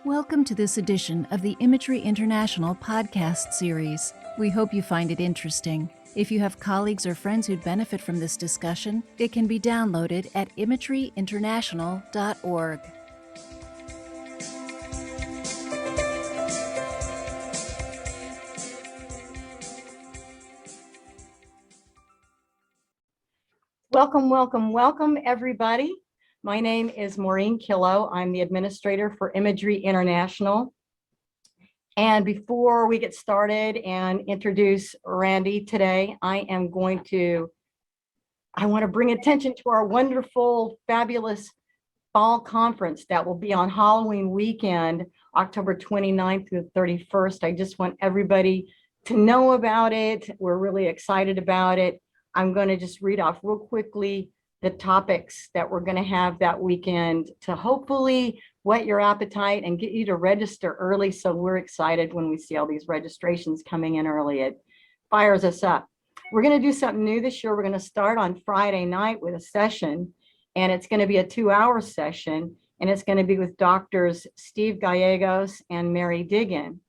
Welcome to this edition of the Imagery International podcast series. We hope you find it interesting. If you have colleagues or friends who'd benefit from this discussion, it can be downloaded at imageryinternational.org. Welcome, everybody. My name is Maureen Killow. I'm the administrator for Imagery International. And before we get started and introduce Randy today, I want to bring attention to our wonderful, fabulous fall conference that will be on Halloween weekend, October 29th through the 31st. I just want everybody to know about it. We're really excited about it. I'm going to just read off real quickly the topics that we're going to have that weekend to hopefully whet your appetite and get you to register early. So we're excited when we see all these registrations coming in early. It fires us up. We're going to do something new this year. We're going to start on Friday night with a session, and it's going to be a 2-hour session, and it's going to be with doctors Steve Gallegos and Mary Diggin.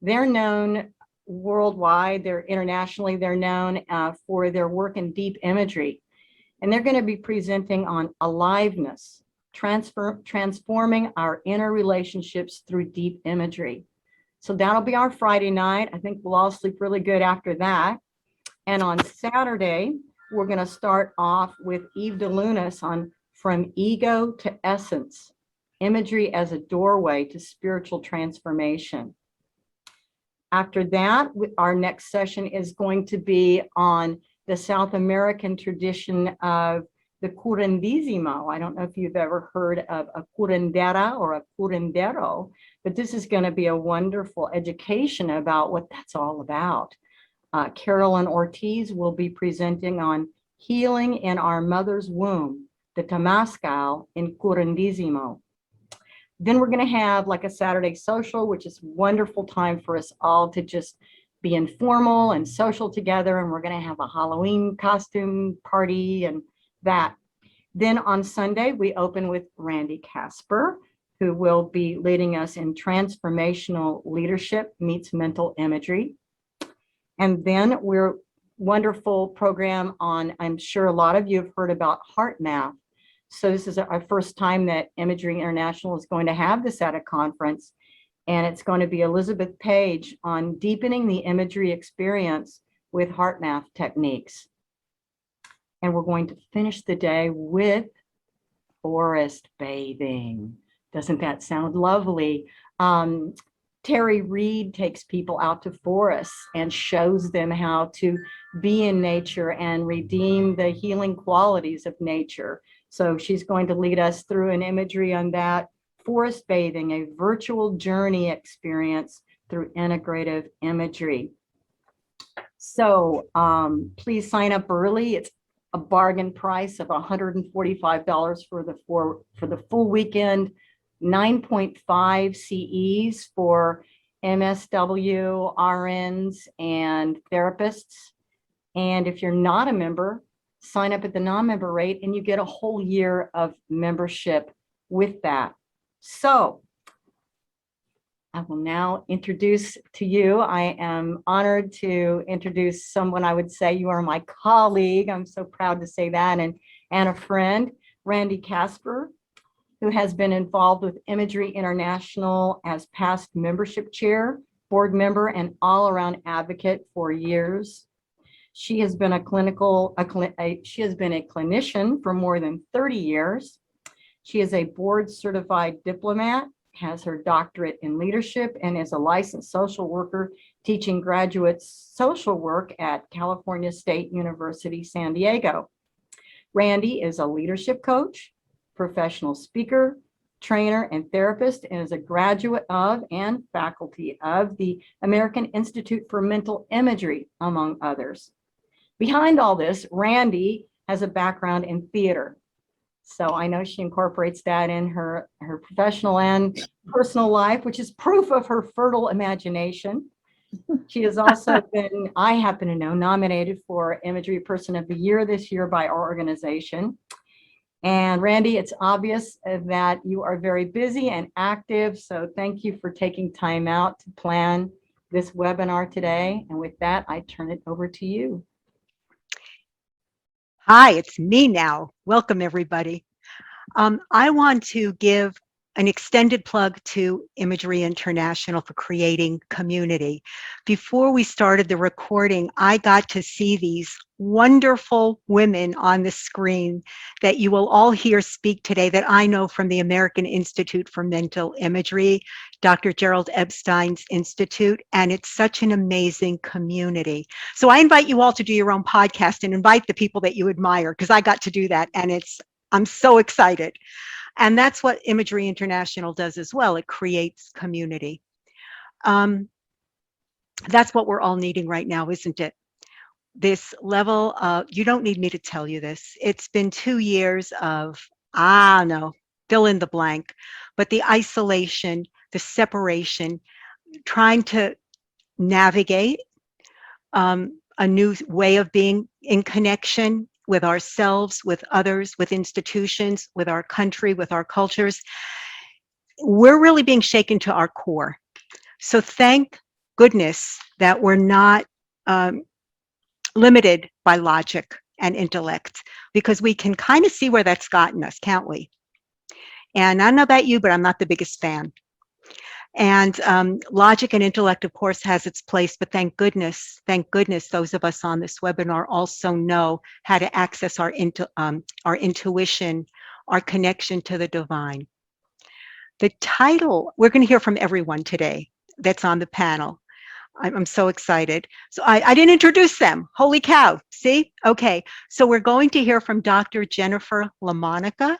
They're known worldwide, they're known for their work in deep imagery. And they're going to be presenting on aliveness, transforming our inner relationships through deep imagery. So that'll be our Friday night. I think we'll all sleep really good after that. And on Saturday, we're going to start off with Eve DeLunas on From Ego to Essence, Imagery as a Doorway to Spiritual Transformation. After that, our next session is going to be on the South American tradition of the curandismo. I don't know if you've ever heard of a curandera or a curandero, but this is going to be a wonderful education about what that's all about. Carolyn Ortiz will be presenting on healing in our mother's womb, the Temazcal in curandismo. Then we're going to have like a Saturday social, which is a wonderful time for us all to just be informal and social together, and we're going to have a Halloween costume party and that. Then on Sunday, we open with Randy Kasper, who will be leading us in transformational leadership meets mental imagery. And then we're wonderful program on, I'm sure a lot of you have heard about heart math. So this is our first time that Imagery International is going to have this at a conference. And it's going to be Elizabeth Page on deepening the imagery experience with heart math techniques. And we're going to finish the day with forest bathing. Doesn't that sound lovely? Terry Reed takes people out to forests and shows them how to be in nature and redeem the healing qualities of nature. So she's going to lead us through an imagery on that. Forest bathing, a virtual journey experience through integrative imagery. So please sign up early. It's a bargain price of $145 for the full weekend, 9.5 CEs for MSW, RNs, and therapists. And if you're not a member, sign up at the non-member rate and you get a whole year of membership with that. So I will now introduce to you, I am honored to introduce someone I would say you are my colleague. I'm so proud to say that, and a friend, Randy Kasper, who has been involved with Imagery International as past membership chair, board member, and all-around advocate for years. She has been a clinician for more than 30 years. She is a board certified diplomat, has her doctorate in leadership, and is a licensed social worker teaching graduates social work at California State University, San Diego. Randy is a leadership coach, professional speaker, trainer, and therapist, and is a graduate of and faculty of the American Institute for Mental Imagery, among others. Behind all this, Randy has a background in theater. So I know she incorporates that in her professional and personal life, which is proof of her fertile imagination. She has also been, I happen to know, nominated for Imagery Person of the Year this year by our organization. And Randy, it's obvious that you are very busy and active, so thank you for taking time out to plan this webinar today. And with that, I turn it over to you. Hi, it's me now. Welcome, everybody. I want to give an extended plug to Imagery International for creating community. Before we started the recording, I got to see these wonderful women on the screen that you will all hear speak today that I know from the American Institute for Mental Imagery, Dr. Gerald Epstein's Institute, and it's such an amazing community. So I invite you all to do your own podcast and invite the people that you admire, because I got to do that, and I'm so excited. And that's what Imagery International does as well. It creates community. That's what we're all needing right now, isn't it? This level of, you don't need me to tell you this. It's been 2 years of, no, fill in the blank, but the isolation, the separation, trying to navigate a new way of being in connection with ourselves, with others, with institutions, with our country, with our cultures. We're really being shaken to our core. So thank goodness that we're not limited by logic and intellect, because we can kind of see where that's gotten us, can't we? And I don't know about you, but I'm not the biggest fan. And logic and intellect, of course, has its place, but thank goodness, those of us on this webinar also know how to access our intuition, our connection to the divine. The title, we're going to hear from everyone today that's on the panel. I'm so excited. So I didn't introduce them. Holy cow. See? Okay. So we're going to hear from Dr. Jennifer Lamonica.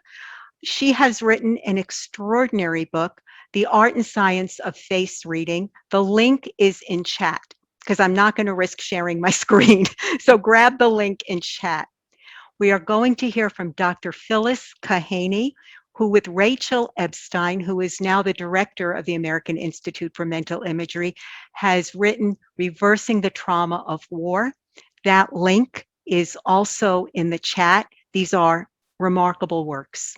She has written an extraordinary book, The Art and Science of Face Reading. The link is in chat, because I'm not going to risk sharing my screen. So grab the link in chat. We are going to hear from Dr. Phyllis Kahaney, who with Rachel Epstein, who is now the director of the American Institute for Mental Imagery, has written Reversing the Trauma of War. That link is also in the chat. These are remarkable works.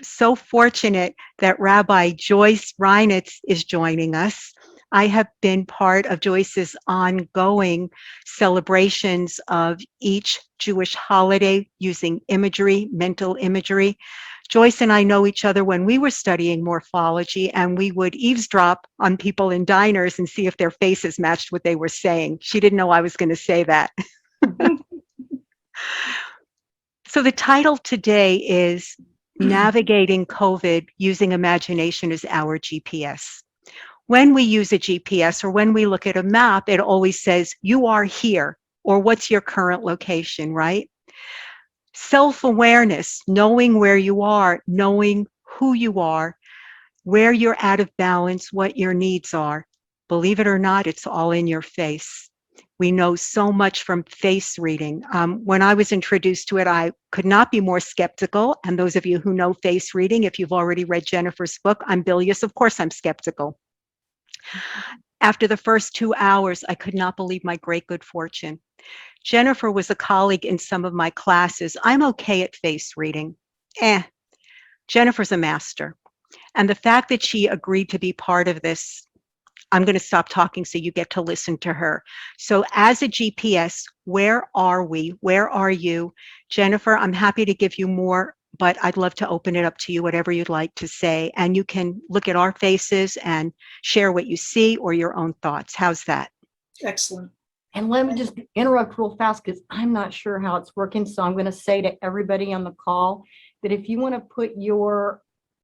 So fortunate that Rabbi Joyce Reinitz is joining us. I have been part of Joyce's ongoing celebrations of each Jewish holiday using imagery, mental imagery. Joyce and I know each other when we were studying morphology, and we would eavesdrop on people in diners and see if their faces matched what they were saying. She didn't know I was going to say that. So the title today is Navigating COVID Using Imagination as Our GPS. When we use a GPS or when we look at a map, it always says, you are here, or what's your current location, right? Self-awareness, knowing where you are, knowing who you are, where you're out of balance, what your needs are. Believe it or not, it's all in your face. We know so much from face reading. When I was introduced to it, I could not be more skeptical. And those of you who know face reading, if you've already read Jennifer's book, I'm bilious. Of course, I'm skeptical. After the first 2 hours, I could not believe my great good fortune. Jennifer was a colleague in some of my classes. I'm okay at face reading. Jennifer's a master. And the fact that she agreed to be part of this, I'm going to stop talking so you get to listen to her. So as a GPS, where are we? Where are you? Jennifer, I'm happy to give you more, but I'd love to open it up to you, whatever you'd like to say. And you can look at our faces and share what you see or your own thoughts. How's that? Excellent. And let me just interrupt real fast, because I'm not sure how it's working. So I'm going to say to everybody on the call that if you want to put your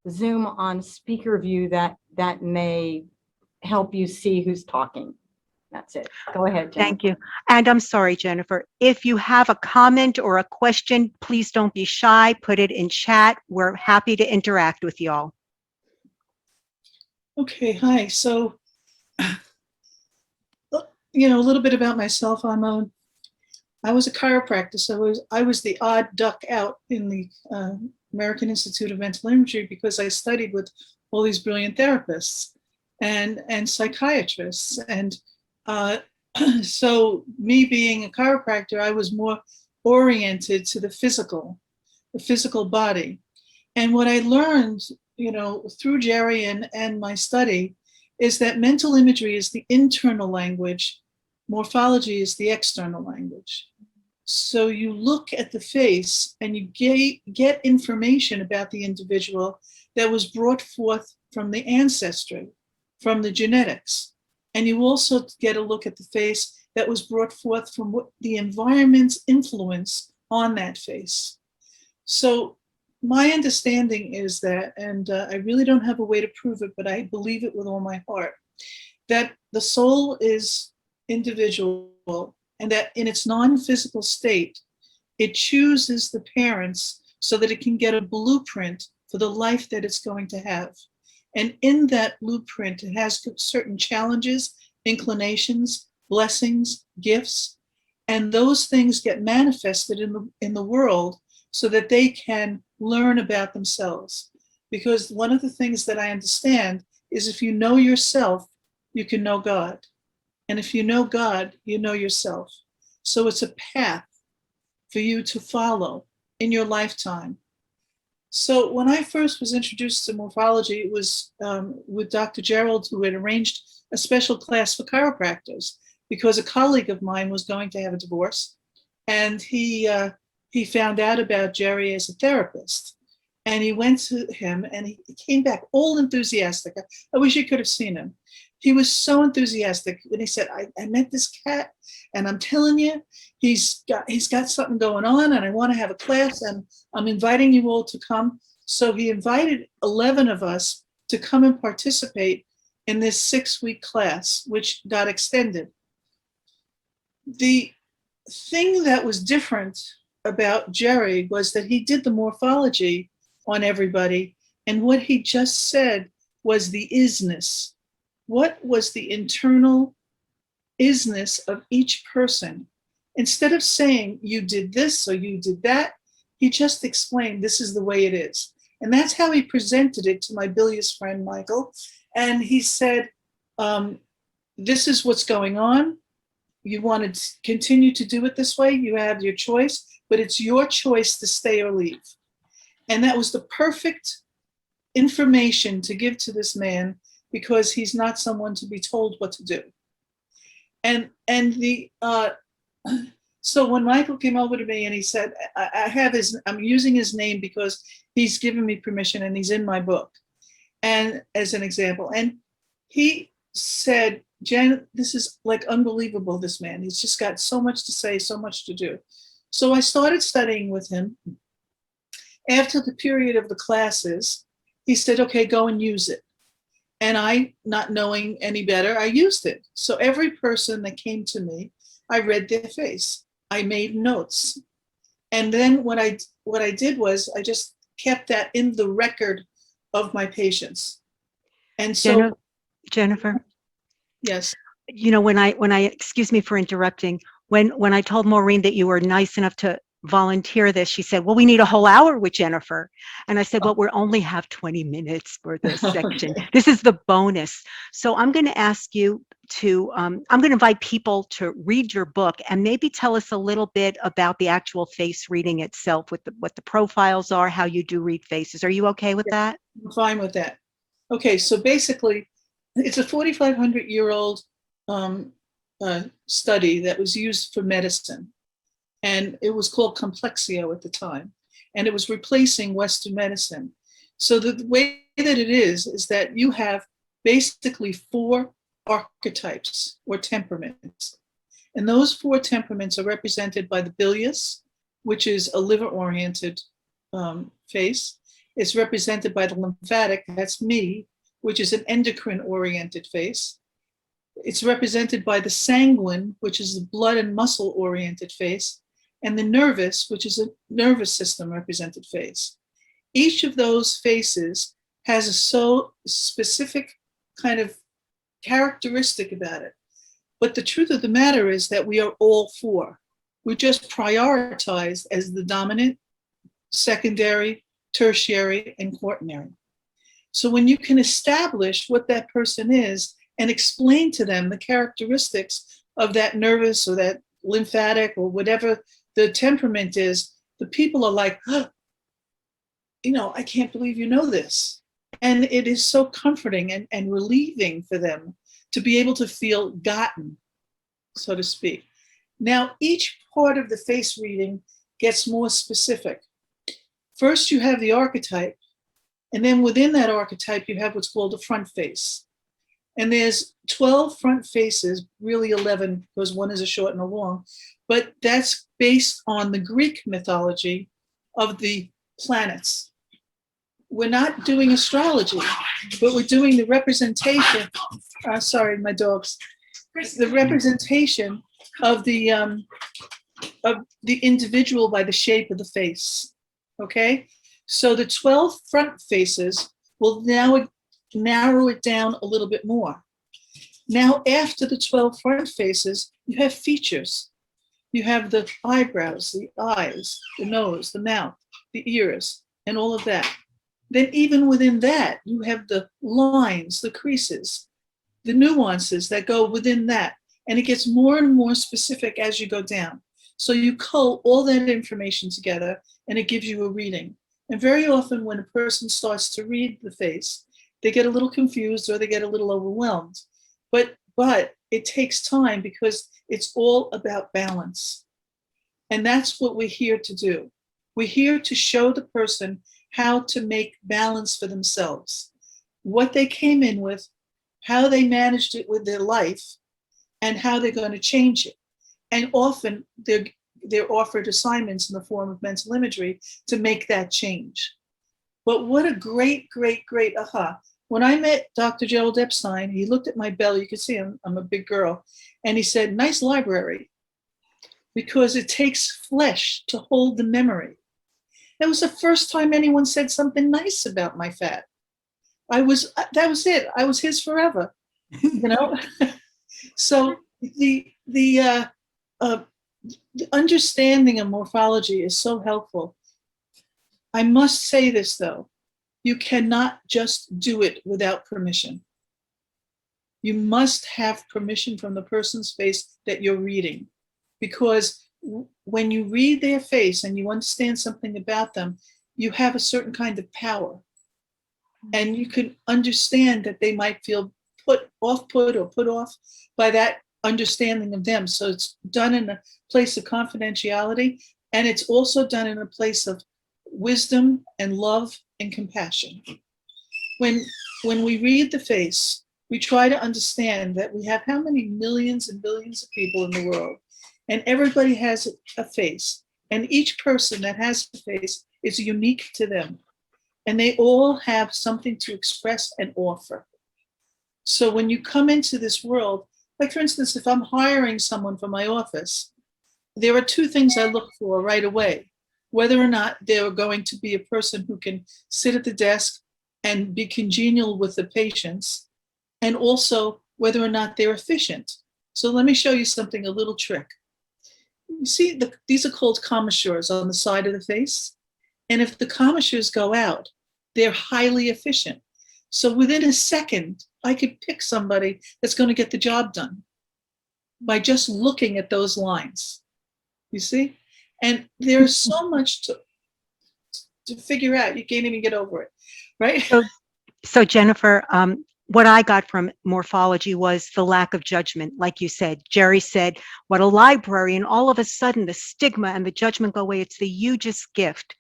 Zoom on speaker view, that may help you see who's talking. That's it. Go ahead, Jennifer. Thank you. And I'm sorry, Jennifer, if you have a comment or a question, please don't be shy. Put it in chat. We're happy to interact with y'all. Okay, hi. So, a little bit about myself. I was a chiropractor, so I was the odd duck out in the American Institute of Mental Imagery, because I studied with all these brilliant therapists and psychiatrists. And so me being a chiropractor, I was more oriented to the physical body. And what I learned, through Jerry and my study, is that mental imagery is the internal language, morphology is the external language. So you look at the face and you get information about the individual that was brought forth from the ancestry, from the genetics. And you also get a look at the face that was brought forth from what the environment's influence on that face. So my understanding is that, and I really don't have a way to prove it, but I believe it with all my heart, that the soul is individual and that in its non-physical state, it chooses the parents so that it can get a blueprint for the life that it's going to have. And in that blueprint, it has certain challenges, inclinations, blessings, gifts, and those things get manifested in the world so that they can learn about themselves. Because one of the things that I understand is if you know yourself, you can know God. And if you know God, you know yourself. So it's a path for you to follow in your lifetime. So when I first was introduced to morphology, it was with Dr. Gerald, who had arranged a special class for chiropractors because a colleague of mine was going to have a divorce. And he found out about Jerry as a therapist. And he went to him and he came back all enthusiastic. I wish you could have seen him. He was so enthusiastic when he said, I met this cat and I'm telling you, he's got something going on and I want to have a class and I'm inviting you all to come. So he invited 11 of us to come and participate in this 6-week class, which got extended. The thing that was different about Jerry was that he did the morphology on everybody. And what he just said was the isness. What was the internal isness of each person? Instead of saying you did this or you did that, he just explained this is the way it is. And that's how he presented it to my bilious friend, Michael. And he said, this is what's going on. You want to continue to do it this way, you have your choice, but it's your choice to stay or leave. And that was the perfect information to give to this man because he's not someone to be told what to do. So when Michael came over to me and he said, I'm using his name because he's given me permission and he's in my book. And as an example, and he said, Jen, this is like unbelievable, this man. He's just got so much to say, so much to do. So I started studying with him. After the period of the classes, he said, okay, go and use it. And I, not knowing any better, I used it. So every person that came to me, I read their face. I made notes. And then what I did was I just kept that in the record of my patients. And so Jennifer. Yes. When I excuse me for interrupting, when I told Maureen that you were nice enough to volunteer this, she said, well, we need a whole hour with Jennifer. And I said, well, we only have 20 minutes for this section. Okay. This is the bonus. So I'm going to ask you to, I'm going to invite people to read your book and maybe tell us a little bit about the actual face reading itself, with what the profiles are, how you do read faces. Are you okay with that? I'm fine with that. Okay, so basically, it's a 4,500-year-old study that was used for medicine. And it was called Complexio at the time. And it was replacing Western medicine. So the way that it is that you have basically 4 archetypes or temperaments. And those 4 temperaments are represented by the bilious, which is a liver-oriented face. It's represented by the lymphatic, that's me, which is an endocrine-oriented face. It's represented by the sanguine, which is the blood and muscle-oriented face, and the nervous, which is a nervous system represented face. Each of those faces has a so specific kind of characteristic about it. But the truth of the matter is that we are all 4. We're just prioritized as the dominant, secondary, tertiary, and quaternary. So when you can establish what that person is and explain to them the characteristics of that nervous or that lymphatic or whatever the temperament is the people are like, oh, I can't believe you know this. And it is so comforting and relieving for them to be able to feel gotten, so to speak. Now, each part of the face reading gets more specific. First, you have the archetype, and then within that archetype, you have what's called a front face. And there's 12 front faces, really 11, because one is a short and a long, but that's based on the Greek mythology of the planets. We're not doing astrology, but we're doing the representation. Sorry, my dogs. The representation of the individual by the shape of the face. Okay, so the 12 front faces will now narrow it down a little bit more. Now, after the 12 front faces, you have features. You have the eyebrows, the eyes, the nose, the mouth, the ears, and all of that. Then even within that, you have the lines, the creases, the nuances that go within that. And it gets more and more specific as you go down. So you cull all that information together and it gives you a reading. And very often when a person starts to read the face, they get a little confused or they get a little overwhelmed. But it takes time because it's all about balance. And that's what we're here to do. We're here to show the person how to make balance for themselves, what they came in with, how they managed it with their life, and how they're going to change it. And often they're offered assignments in the form of mental imagery to make that change. But what a great, great, great aha. When I met Dr. Gerald Epstein, he looked at my belly, you can see I'm a big girl, and he said, nice library, because it takes flesh to hold the memory. That was the first time anyone said something nice about my fat. That was it. I was his forever, So the understanding of morphology is so helpful. I must say this though, you cannot just do it without permission. You must have permission from the person's face that you're reading, because when you read their face and you understand something about them, you have a certain kind of power. And you can understand that they might feel put off by that understanding of them. So it's done in a place of confidentiality, and it's also done in a place of wisdom and love and compassion. When we read the face, we try to understand that we have how many millions and billions of people in the world, and everybody has a face, and each person that has a face is unique to them, and they all have something to express and offer. So when you come into this world, like for instance, if I'm hiring someone for my office, there are two things I look for right away: whether or not they're going to be a person who can sit at the desk and be congenial with the patients, and also whether or not they're efficient. So let me show you something, a little trick. You see, these are called commissures on the side of the face. And if the commissures go out, they're highly efficient. So within a second, I could pick somebody that's going to get the job done by just looking at those lines. You see? And there's so much to figure out. You can't even get over it, right? So Jennifer, what I got from morphology was the lack of judgment. Like you said, Jerry said, what a library, and all of a sudden the stigma and the judgment go away. It's the hugest gift.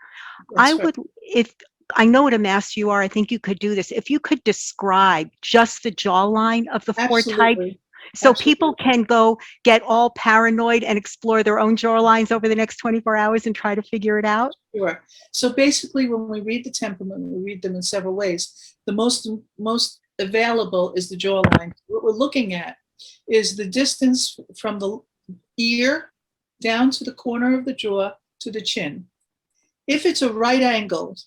If I know what a master you are, I think you could do this. If you could describe just the jawline of the four types, so people can go get all paranoid and explore their own jawlines over the next 24 hours and try to figure it out. Sure. So basically, when we read the temperament, we read them in several ways. The most available is the jawline. What we're looking at is the distance from the ear down to the corner of the jaw to the chin. If it's a right angle,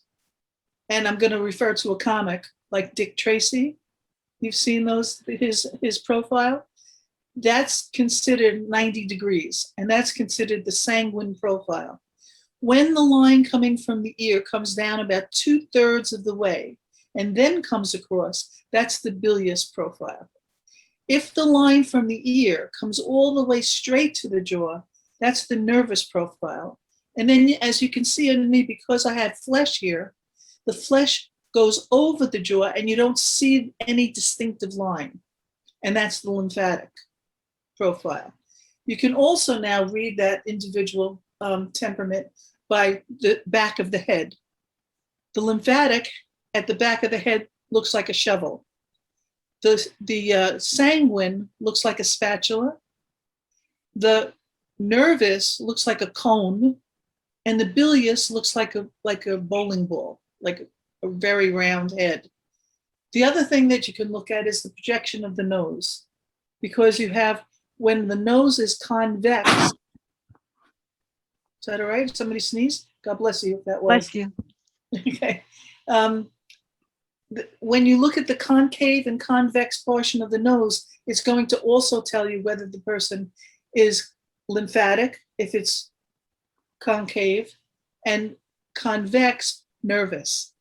and I'm going to refer to a comic like Dick Tracy, you've seen his profile, that's considered 90 degrees, and that's considered the sanguine profile. When the line coming from the ear comes down about 2/3 of the way and then comes across, that's the bilious profile. If the line from the ear comes all the way straight to the jaw, That's the nervous profile. And then as you can see under me, because I had flesh here, the flesh goes over the jaw and you don't see any distinctive line. And that's the lymphatic profile. You can also now read that individual temperament by the back of the head. The lymphatic at the back of the head looks like a shovel. The sanguine looks like a spatula. The nervous looks like a cone, and the bilious looks like a bowling ball, like a very round head. The other thing that you can look at is the projection of the nose, because you have, when the nose is convex. Is that all right? Somebody sneezed? God bless you if that was. Bless you. Okay. When you look at the concave and convex portion of the nose, it's going to also tell you whether the person is lymphatic, if it's concave, and convex, nervous.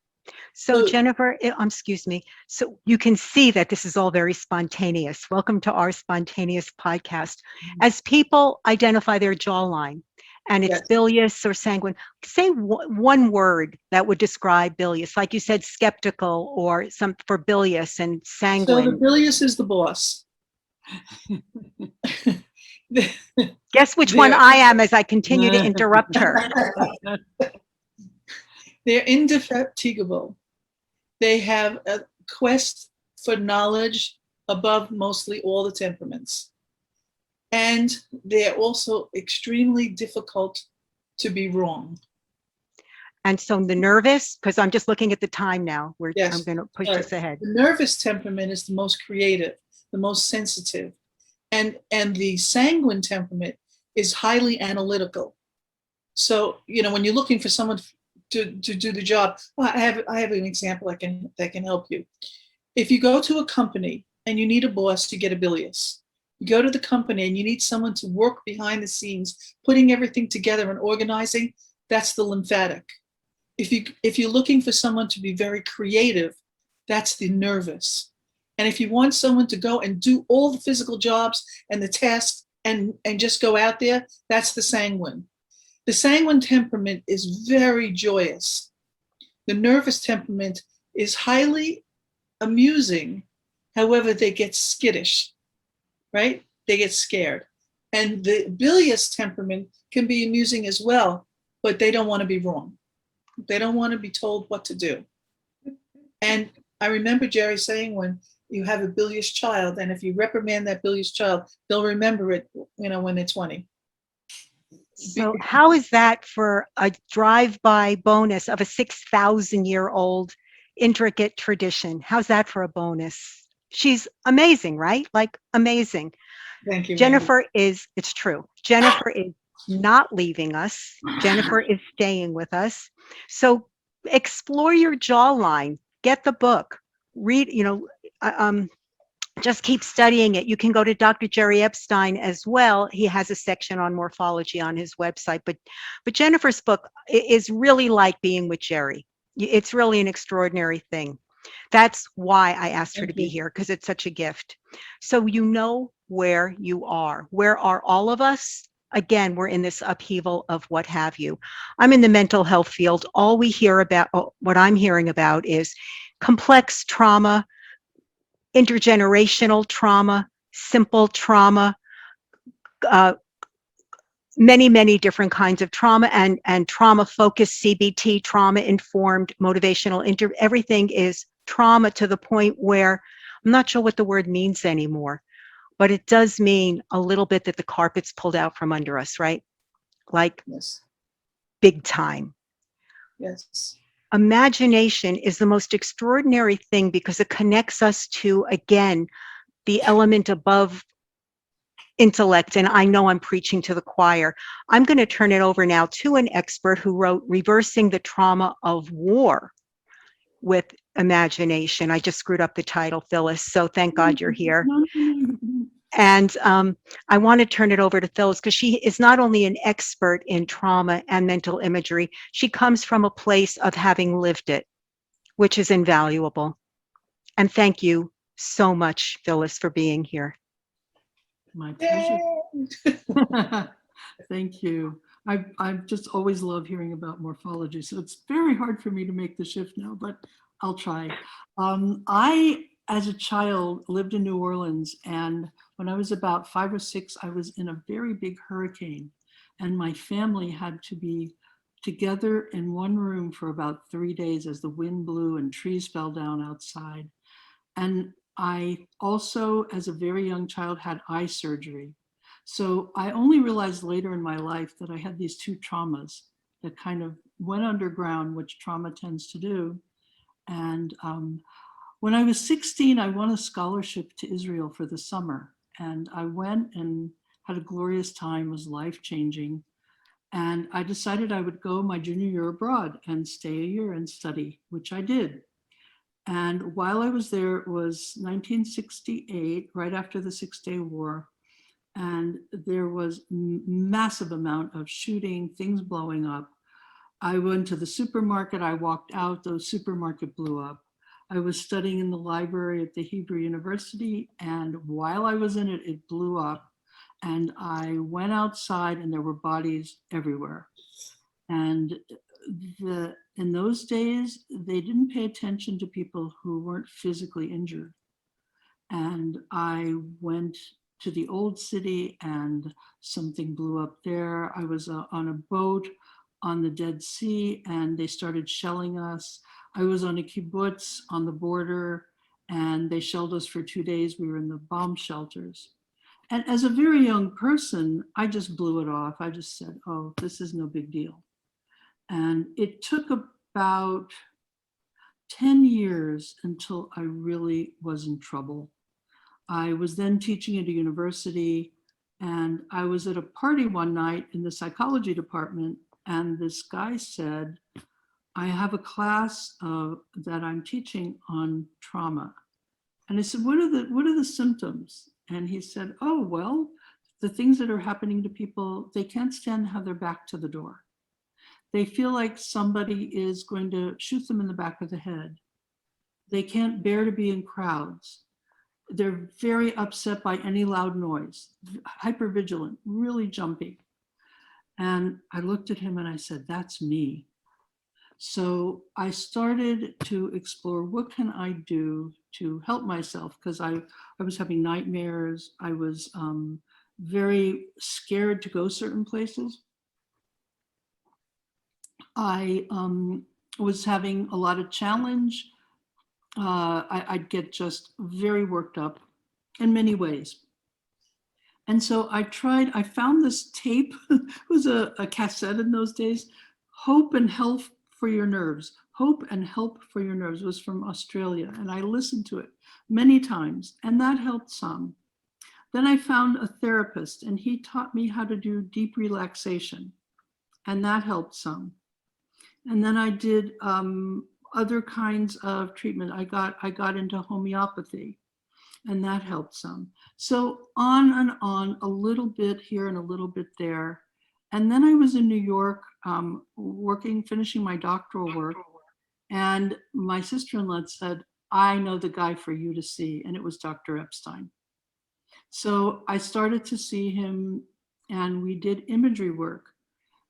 So Jennifer, excuse me. So you can see that this is all very spontaneous. Welcome to our spontaneous podcast. As people identify their jawline, and it's Yes. bilious or sanguine, say one word that would describe bilious. Like you said, skeptical, or some for bilious and So the sanguine. bilious is the boss. Guess which one I am as I continue to interrupt her. They're indefatigable. They have a quest for knowledge above mostly all the temperaments. And they're also extremely difficult to be wrong. And so the nervous, because I'm just looking at the time now, Yes. I'm going to push this ahead. The nervous temperament is the most creative, the most sensitive. And the sanguine temperament is highly analytical. So, when you're looking for someone to do the job, well, I have an example that can help you. If you go to a company and you need a boss to get a bilious, you go to the company and you need someone to work behind the scenes, putting everything together and organizing, that's the lymphatic. If you're looking for someone to be very creative, that's the nervous. And if you want someone to go and do all the physical jobs and the tasks and just go out there, that's the sanguine. The sanguine temperament is very joyous. The nervous temperament is highly amusing. However, they get skittish, right? They get scared. And the bilious temperament can be amusing as well, but they don't want to be wrong. They don't want to be told what to do. And I remember Jerry saying, when you have a bilious child, and if you reprimand that bilious child, they'll remember it, when they're 20. So how is that for a drive-by bonus of a 6,000-year-old intricate tradition? How's that for a bonus? She's amazing, right? Like amazing. Thank you. Jennifer it's true. Jennifer is not leaving us. Jennifer is staying with us. So explore your jawline, get the book, read, just keep studying it. You can go to Dr. Jerry Epstein as well. He has a section on morphology on his website, but Jennifer's book is really like being with Jerry. It's really an extraordinary thing. That's why I asked her to be here, because it's such a gift. So where you are. Where are all of us? Again, we're in this upheaval of what have you. I'm in the mental health field. All we hear about, what I'm hearing about, is complex trauma, intergenerational trauma, simple trauma, many, many different kinds of trauma, and trauma-focused CBT, trauma-informed, motivational, everything is trauma to the point where I'm not sure what the word means anymore, but it does mean a little bit that the carpet's pulled out from under us, right? Like, Yes. Big time. Yes. Imagination is the most extraordinary thing, because it connects us to, again, the element above intellect. And I know I'm preaching to the choir. I'm going to turn it over now to an expert who wrote Reversing the Trauma of War with Imagination. I just screwed up the title, Phyllis, so thank God you're here. And I want to turn it over to Phyllis, because she is not only an expert in trauma and mental imagery, she comes from a place of having lived it, which is invaluable. And thank you so much, Phyllis, for being here. My pleasure. Thank you. I just always love hearing about morphology, so it's very hard for me to make the shift now, but I'll try. I, as a child, lived in New Orleans, and when I was about 5 or 6, I was in a very big hurricane, and my family had to be together in one room for about 3 days as the wind blew and trees fell down outside. And I also, as a very young child, had eye surgery. So I only realized later in my life that I had these two traumas that kind of went underground, which trauma tends to do. And when I was 16, I won a scholarship to Israel for the summer. And I went and had a glorious time, was life-changing. And I decided I would go my junior year abroad and stay a year and study, which I did. And while I was there, it was 1968, right after the Six-Day War. And there was massive amount of shooting, things blowing up. I went to the supermarket, I walked out, the supermarket blew up. I was studying in the library at the Hebrew University, and while I was in it, it blew up. And I went outside and there were bodies everywhere. And in those days, they didn't pay attention to people who weren't physically injured. And I went to the old city and something blew up there. I was on a boat on the Dead Sea and they started shelling us. I was on a kibbutz on the border and they shelled us for 2 days. We were in the bomb shelters. And as a very young person, I just blew it off. I just said, oh, this is no big deal. And it took about 10 years until I really was in trouble. I was then teaching at a university and I was at a party one night in the psychology department and this guy said, I have a class that I'm teaching on trauma. And I said, what are the symptoms? And he said, oh, well, the things that are happening to people, they can't stand to have their back to the door. They feel like somebody is going to shoot them in the back of the head. They can't bear to be in crowds. They're very upset by any loud noise, hypervigilant, really jumpy. And I looked at him and I said, that's me. So I started to explore what can I do to help myself because I was having nightmares. I was very scared to go certain places. I was having a lot of challenge. I'd get just very worked up in many ways. And so I found this tape, it was a cassette in those days, Hope and Help for Your Nerves. Hope and Help for Your Nerves was from Australia. And I listened to it many times and that helped some. Then I found a therapist and he taught me how to do deep relaxation and that helped some. And then I did other kinds of treatment. I got into homeopathy and that helped some. So on and on, a little bit here and a little bit there. And then I was in New York finishing my doctoral work. And my sister-in-law said, I know the guy for you to see. And it was Dr. Epstein. So I started to see him and we did imagery work.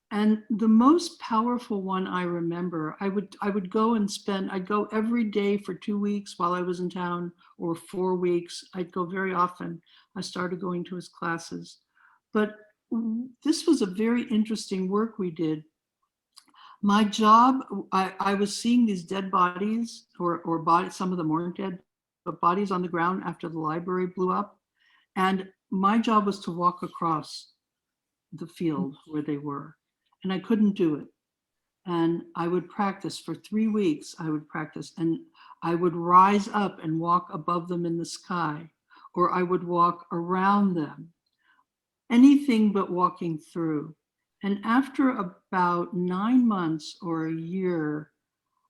And the most powerful one I remember, I would go and I'd go every day for 2 weeks while I was in town or 4 weeks. I'd go very often. I started going to his classes. But this was a very interesting work we did. My job, I was seeing these dead bodies or bodies, some of them weren't dead, but bodies on the ground after the library blew up. And my job was to walk across the field where they were. And I couldn't do it. And I would practice for 3 weeks. I would practice and I would rise up and walk above them in the sky, or I would walk around them, anything but walking through. And after about 9 months or a year,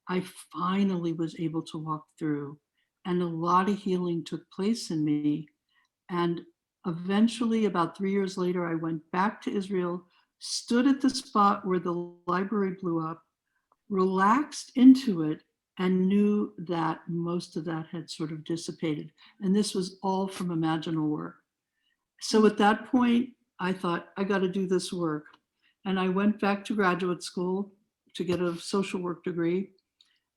I finally was able to walk through and a lot of healing took place in me. And eventually about 3 years later, I went back to Israel, stood at the spot where the library blew up, relaxed into it, and knew that most of that had sort of dissipated. And this was all from imaginal work. So at that point, I thought, I got to do this work. And I went back to graduate school to get a social work degree.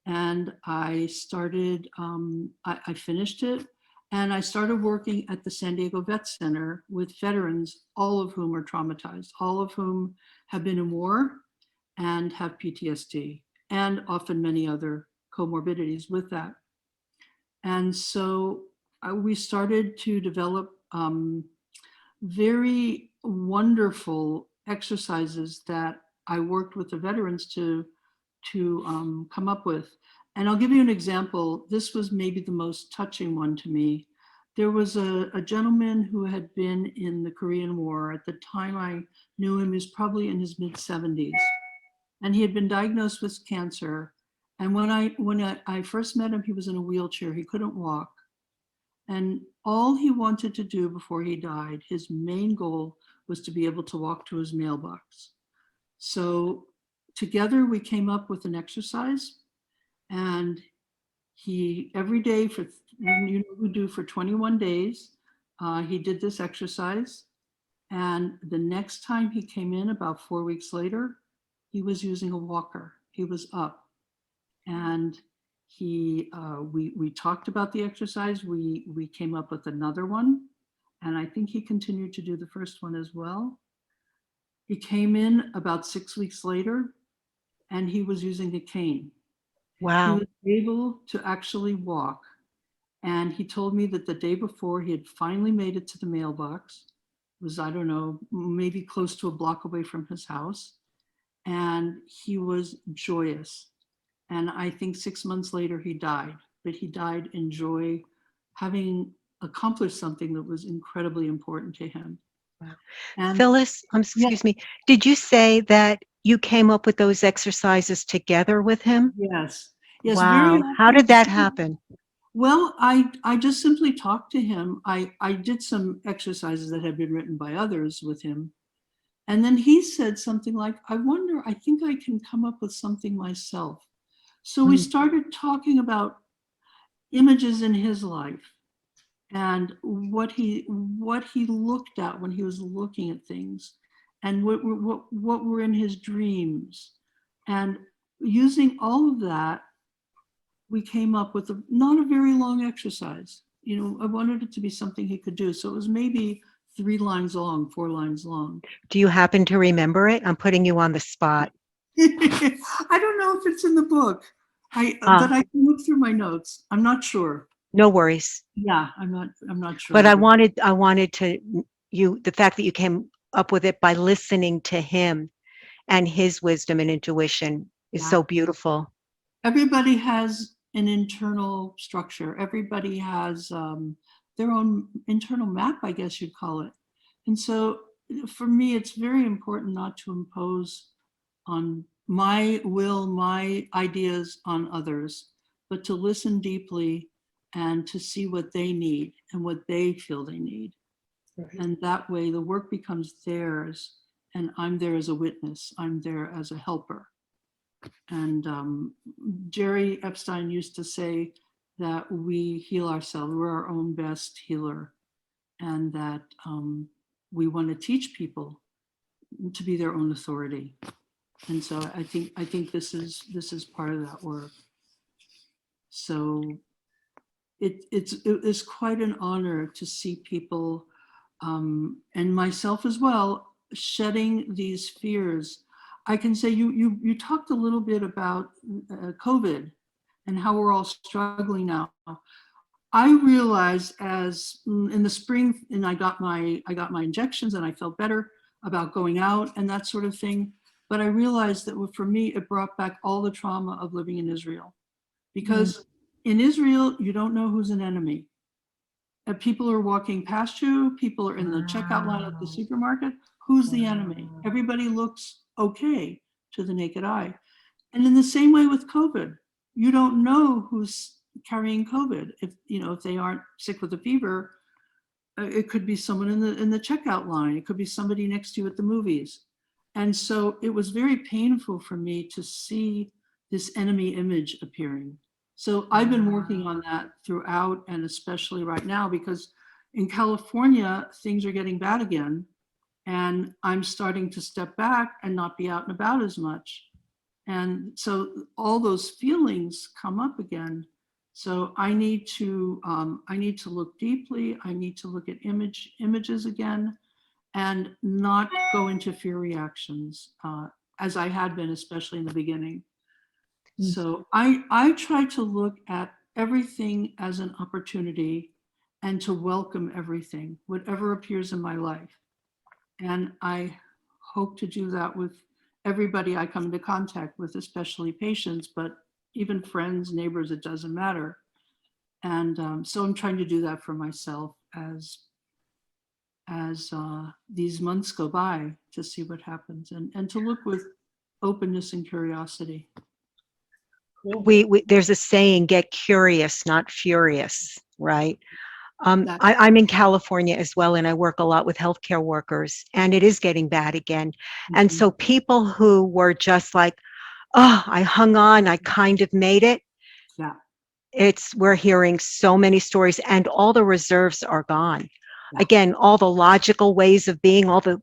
And I started, I finished it, and I started working at the San Diego Vet Center with veterans, all of whom are traumatized, all of whom have been in war and have PTSD, and often many other comorbidities with that. And so we started to develop very wonderful exercises that I worked with the veterans to come up with. And I'll give you an example. This was maybe the most touching one to me. There was a gentleman who had been in the Korean War. At the time I knew him, he was probably in his mid-70s. And he had been diagnosed with cancer. And when I first met him, he was in a wheelchair. He couldn't walk. And all he wanted to do before he died, his main goal was to be able to walk to his mailbox. So together we came up with an exercise, and he, every day for, we do for 21 days, he did this exercise. And the next time he came in, about 4 weeks later, he was using a walker. He was up. And we talked about the exercise. We came up with another one. And I think he continued to do the first one as well. He came in about 6 weeks later, and he was using a cane. Wow. He was able to actually walk. And he told me that the day before he had finally made it to the mailbox. It was, I don't know, maybe close to a block away from his house. And he was joyous. And I think 6 months later he died, but he died in joy, having accomplished something that was incredibly important to him. Wow. And Phyllis, excuse me, did you say that you came up with those exercises together with him? yes, yes. Wow. Very How often, did that happen? well, I just simply talked to him. I did some exercises that had been written by others with him. And then he said something like, I think I can come up with something myself. So we started talking about images in his life and what he looked at when he was looking at things, and what were in his dreams. And using all of that, we came up with not a very long exercise. You know, I wanted it to be something he could do. So it was maybe 3 lines long, 4 lines long. Do you happen to remember it? I'm putting you on the spot. I don't know if it's in the book. But I can look through my notes. I'm not sure. No worries. Yeah, I'm not sure. But I wanted the fact that you came up with it by listening to him and his wisdom and intuition is so beautiful. Everybody has an internal structure. Everybody has their own internal map, I guess you'd call it. And so for me, it's very important not to impose on my will, my ideas on others, but to listen deeply and to see what they need and what they feel they need. Right. And that way the work becomes theirs, and I'm there as a witness. I'm there as a helper. And Jerry Epstein used to say that we heal ourselves. We're our own best healer, and that we want to teach people to be their own authority. And so I think this is part of that work. So it is quite an honor to see people, and myself as well, shedding these fears. I can say you talked a little bit about COVID and how we're all struggling now. I realized as in the spring, and I got my injections and I felt better about going out and that sort of thing. But I realized that for me, it brought back all the trauma of living in Israel, because in Israel, you don't know who's an enemy. People are walking past you. People are in the checkout line at the supermarket. Who's the enemy? Everybody looks okay to the naked eye. And in the same way with COVID, you don't know who's carrying COVID. If they aren't sick with a fever, it could be someone in the checkout line. It could be somebody next to you at the movies. And so it was very painful for me to see this enemy image appearing. So I've been working on that throughout, and especially right now, because in California, things are getting bad again. And I'm starting to step back and not be out and about as much. And so all those feelings come up again. So I need to look deeply. I need to look at images again, and not go into fear reactions as I had been, especially in the beginning. So I try to look at everything as an opportunity and to welcome everything, whatever appears in my life. And I hope to do that with everybody I come into contact with, especially patients, but even friends, neighbors, it doesn't matter. And so I'm trying to do that for myself as these months go by, to see what happens, and to look with openness and curiosity. There's a saying, get curious, not furious, right? That- I'm in California as well, and I work a lot with healthcare workers, and it is getting bad again. And so people who were just like, oh, I hung on, I kind of made it. Yeah. We're hearing so many stories, and all the reserves are gone. Yeah. Again, all the logical ways of being, all the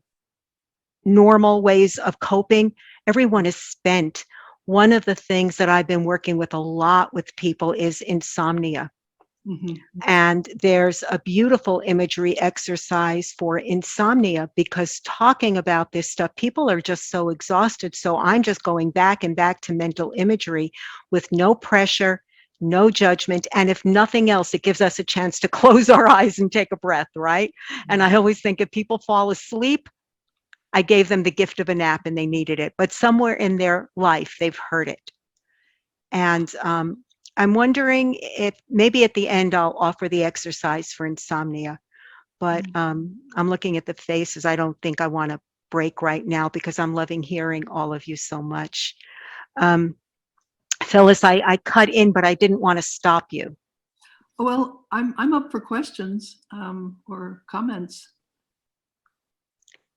normal ways of coping, everyone is spent. One of the things that I've been working with a lot with people is insomnia. Mm-hmm. And there's a beautiful imagery exercise for insomnia, because talking about this stuff, people are just so exhausted. So I'm just going back and back to mental imagery with no pressure, no judgment. And if nothing else, it gives us a chance to close our eyes and take a breath, right? And I always think if people fall asleep, I gave them the gift of a nap and they needed it. But somewhere in their life, they've heard it. And I'm wondering if maybe at the end I'll offer the exercise for insomnia, but I'm looking at the faces. I don't think I want to break right now, because I'm loving hearing all of you so much. Phyllis, I cut in, but I didn't want to stop you. Well, I'm up for questions or comments.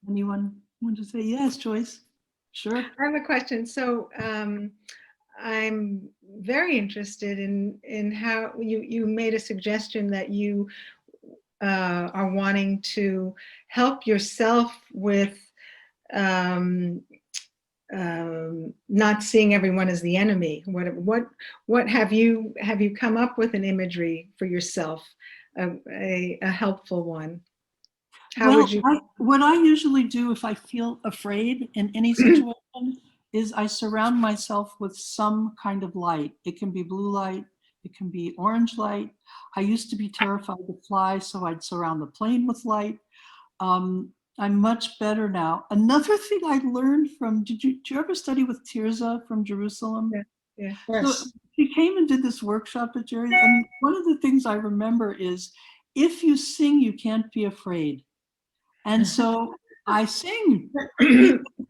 Anyone want to say yes, Joyce? Sure. I have a question. So I'm very interested in how you made a suggestion that you are wanting to help yourself with not seeing everyone as the enemy. What have you come up with an imagery for yourself, a helpful one? How would you? What I usually do if I feel afraid in any situation is I surround myself with some kind of light. It can be blue light, it can be orange light. I used to be terrified to fly, so I'd surround the plane with light. I'm much better now. Another thing I learned from, did you ever study with Tirza from Jerusalem? Yeah. So she came and did this workshop at Jerry, and one of the things I remember is, if you sing, you can't be afraid. And so I sing.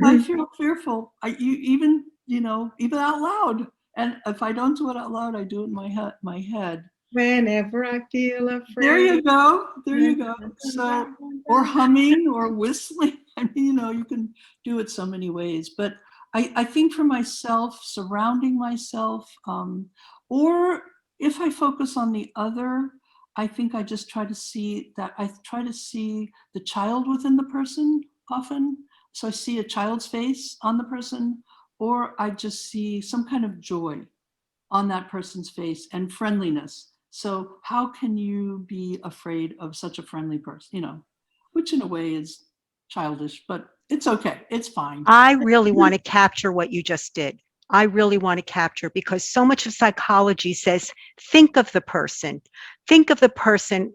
I feel fearful. Even out loud. And if I don't do it out loud, I do it in my head. Whenever I feel afraid. There you go. There you go. So, or humming or whistling. I mean, you can do it so many ways. But I think for myself, surrounding myself, or if I focus on the other, I think I just try to see the child within the person often. So I see a child's face on the person, or I just see some kind of joy on that person's face and friendliness. So how can you be afraid of such a friendly person, which in a way is childish, but it's okay. It's fine. I really want to capture what you just did. I really want to capture, because so much of psychology says, think of the person,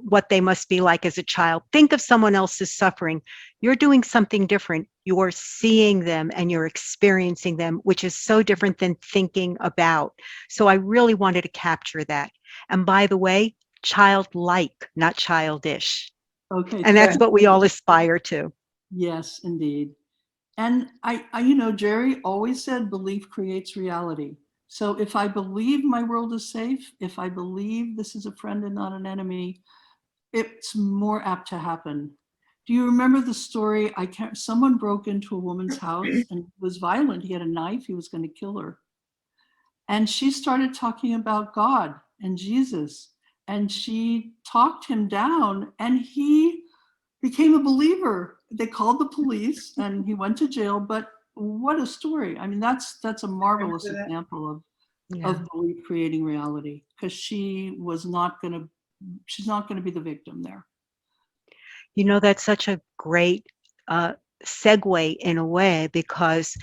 what they must be like as a child, think of someone else's suffering. You're doing something different. You're seeing them and you're experiencing them, which is so different than thinking about. So I really wanted to capture that. And by the way, childlike, not childish. Okay. And that's what we all aspire to. Yes, indeed. And I Jerry always said belief creates reality. So if I believe my world is safe, if I believe this is a friend and not an enemy, it's more apt to happen. Do you remember the story? Someone broke into a woman's house and was violent. He had a knife. He was going to kill her. And she started talking about God and Jesus. And she talked him down, and he became a believer. they called the police and he went to jail. But what a story. I mean, that's a marvelous Remember that. example Yeah. of belief creating reality, because she's not going to be the victim there. You know, that's such a great segue in a way, because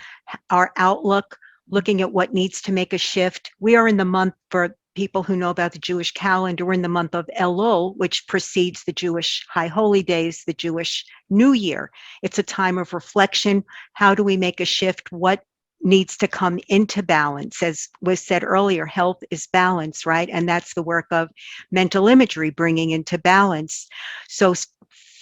our outlook, looking at what needs to make a shift. We are in the month, for people who know about the Jewish calendar, we're in the month of Elul, which precedes the Jewish High Holy Days, the Jewish New Year. It's a time of reflection. How do we make a shift? What needs to come into balance? As was said earlier, health is balance, right? And that's the work of mental imagery, bringing into balance. So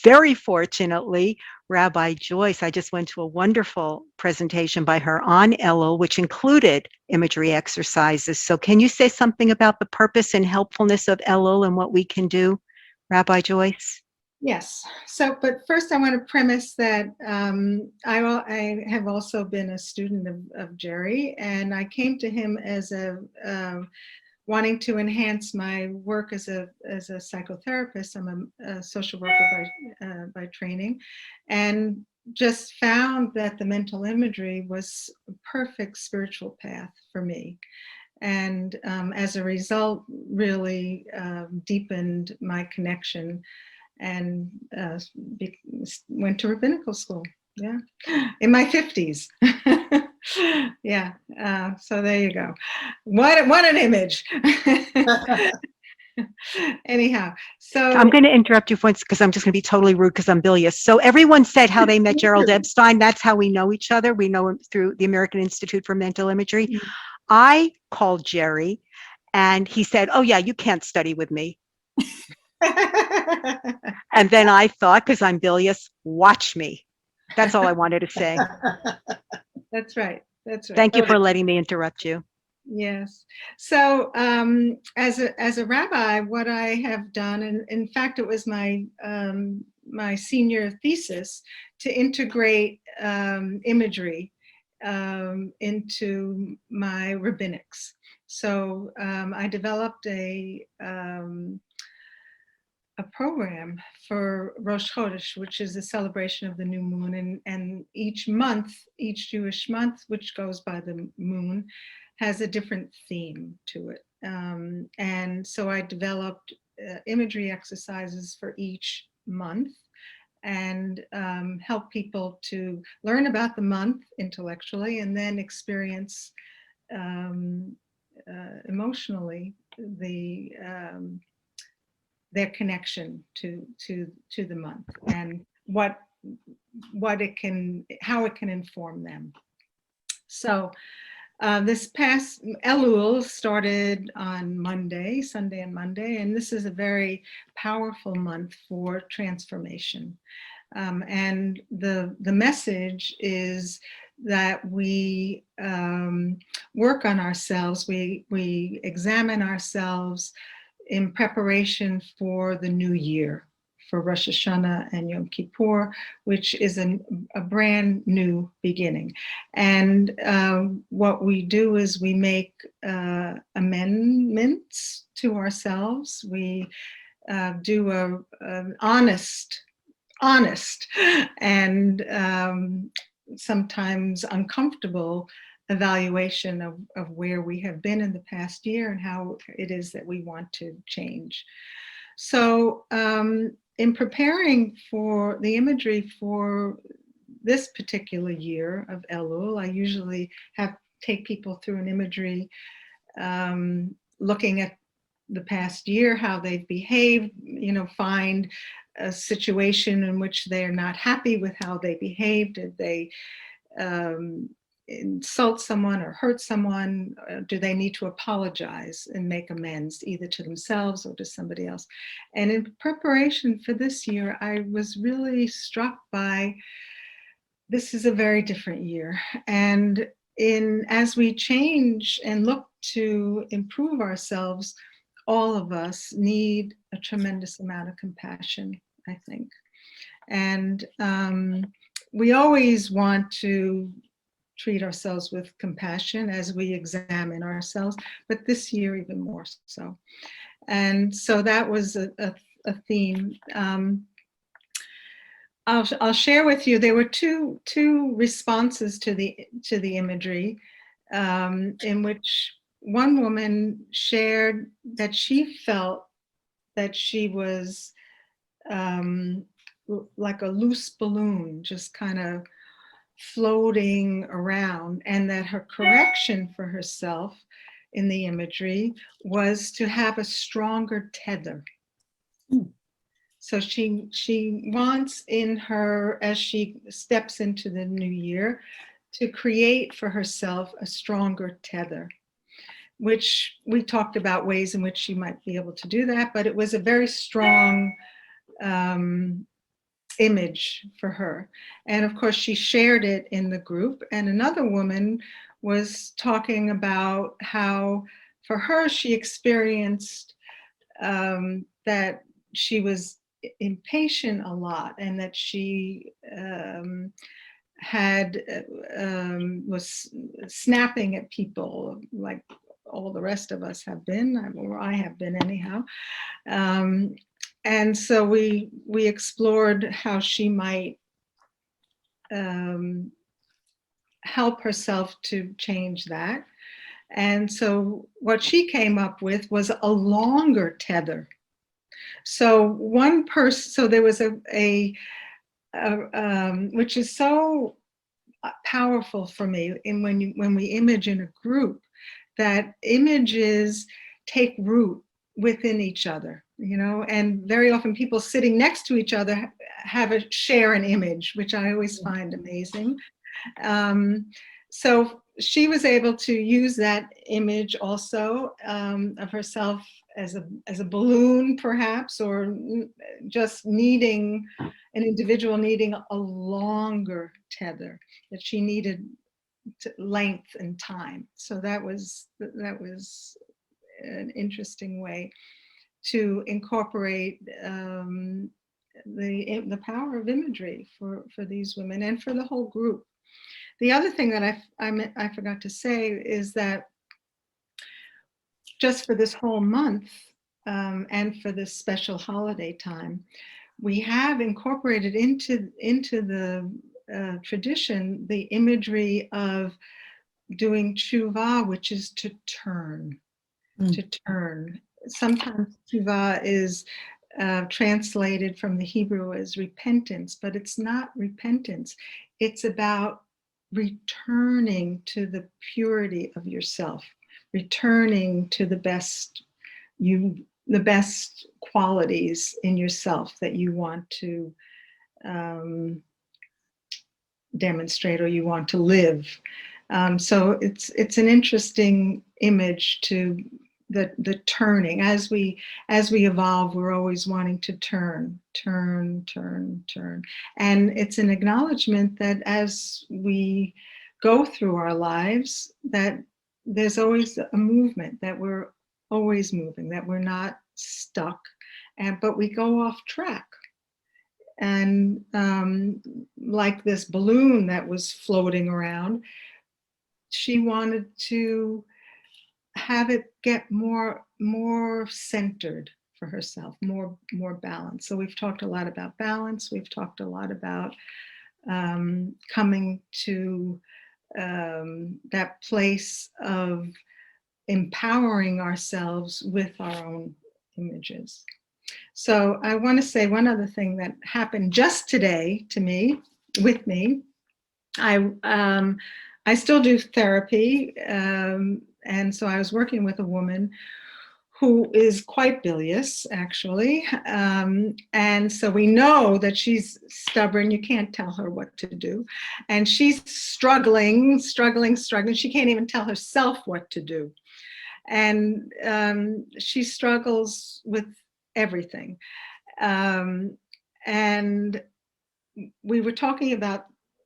very fortunately, Rabbi Joyce, I just went to a wonderful presentation by her on Elul, which included imagery exercises. So can you say something about the purpose and helpfulness of Elul and what we can do, Rabbi Joyce? Yes. So, but first I want to premise that I have also been a student of Jerry, and I came to him as wanting to enhance my work as a psychotherapist. I'm a social worker by training, and just found that the mental imagery was a perfect spiritual path for me. And as a result, really deepened my connection, and went to rabbinical school. Yeah, in my 50s. Yeah. So there you go. What an image. Anyhow, so I'm going to interrupt you once, because I'm just going to be totally rude, because I'm bilious. So everyone said how they met Gerald Epstein. That's how we know each other. We know him through the American Institute for Mental Imagery. Mm-hmm. I called Jerry and he said, "Oh yeah, you can't study with me." And then I thought, because I'm bilious, watch me. That's all I wanted to say. That's right. That's right. Thank you for letting me interrupt you. Yes. So as a rabbi, what I have done, and in fact, it was my my senior thesis, to integrate imagery into my rabbinics. So I developed a program for Rosh Chodesh, which is a celebration of the new moon, and each month, each Jewish month, which goes by the moon, has a different theme to it. And so I developed imagery exercises for each month, and help people to learn about the month intellectually, and then experience emotionally their connection to the month, and how it can inform them. So this past Elul started on Sunday and Monday, and this is a very powerful month for transformation. And the message is that we work on ourselves, we examine ourselves in preparation for the new year, for Rosh Hashanah and Yom Kippur, which is a brand new beginning. And what we do is we make amendments to ourselves. We do an honest and sometimes uncomfortable evaluation of where we have been in the past year and how it is that we want to change. So in preparing for the imagery for this particular year of Elul, I usually take people through an imagery looking at the past year, how they've behaved, find a situation in which they're not happy with how they behaved. Did they insult someone or hurt someone? Do they need to apologize and make amends, either to themselves or to somebody else? And in preparation for this year, I was really struck by, this is a very different year. And as we change and look to improve ourselves, all of us need a tremendous amount of compassion, I think. And we always want to treat ourselves with compassion as we examine ourselves, but this year even more so. And so that was a theme. I'll share with you. There were two responses to the imagery, in which one woman shared that she felt that she was like a loose balloon, just kind of floating around, and that her correction for herself in the imagery was to have a stronger tether. So she wants in her, as she steps into the new year, to create for herself a stronger tether, which we talked about ways in which she might be able to do that, but it was a very strong image for her. And of course, she shared it in the group. And another woman was talking about how, for her, she experienced that she was impatient a lot, and that she was snapping at people like all the rest of us have been, or I have been anyhow. And so we explored how she might help herself to change that. And so what she came up with was a longer tether. So one person, so there was a which is so powerful for me in when we image in a group, that images take root within each other, you know, and very often people sitting next to each other share an image, which I always find amazing. So she was able to use that image also of herself as a balloon, perhaps, or just needing an individual needing a longer tether, that she needed length and time. So that was an interesting way to incorporate the power of imagery for these women and for the whole group. The other thing that I forgot to say is that just for this whole month and for this special holiday time, we have incorporated into the tradition the imagery of doing tshuva, which is to turn, to turn. Sometimes tshuva is translated from the Hebrew as repentance, but it's not repentance. It's about returning to the purity of yourself, returning to the best qualities in yourself that you want to demonstrate or you want to live. So it's an interesting image to the turning. As we evolve, we're always wanting to turn. And it's an acknowledgement that as we go through our lives, that there's always a movement, that we're always moving, that we're not stuck, but we go off track. And like this balloon that was floating around, she wanted to have it get more centered for herself, more balance. So we've talked a lot about balance. We've talked a lot about coming to that place of empowering ourselves with our own images. So I want to say one other thing that happened just today to me, with me. I still do therapy, and so I was working with a woman who is quite bilious, actually. And so we know that she's stubborn. You can't tell her what to do. And she's struggling. She can't even tell herself what to do. And she struggles with everything. And we were talking about